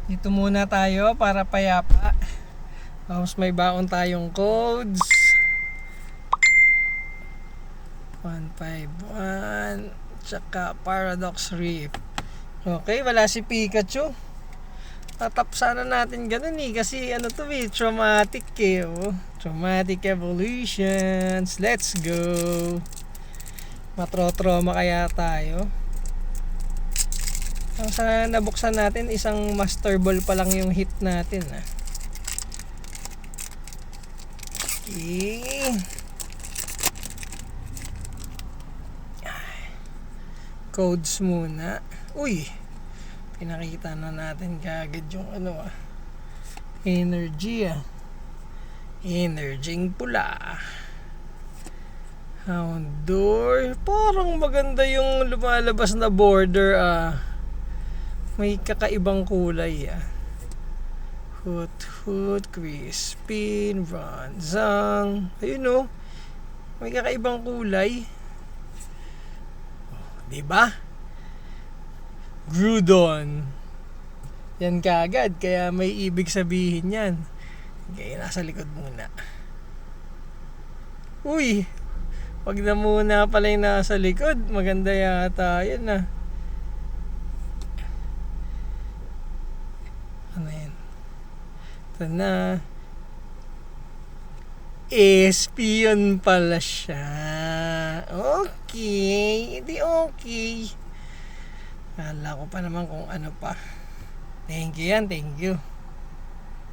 Dito muna tayo para payapa. Tapos may baon tayong codes. 151 tsaka Paradox Reef. Okay, wala si Pikachu. Tatap sana natin ganun kasi ano to traumatic Traumatic evolutions. Let's go. Matro-trauma kaya tayo. Ang sa nabuksan natin, isang master ball pa lang yung hit natin. Okay. Codes muna. Uy, pinakita na natin kaagad yung energy energying pula. Houndour, parang maganda yung lumalabas na border. May kakaibang kulay Hoot, Crispin, Ranzang. Ayun may kakaibang kulay. Diba? Groudon. Yan kaagad, kaya may ibig sabihin yan. Okay, nasa likod muna. Uy, wag na muna pala yung nasa likod. Maganda yata yan Ano yan? Ito na. Espion pala siya. Okay. Hindi okay. Kala ko pa naman kung ano pa. Thank you yan. Thank you.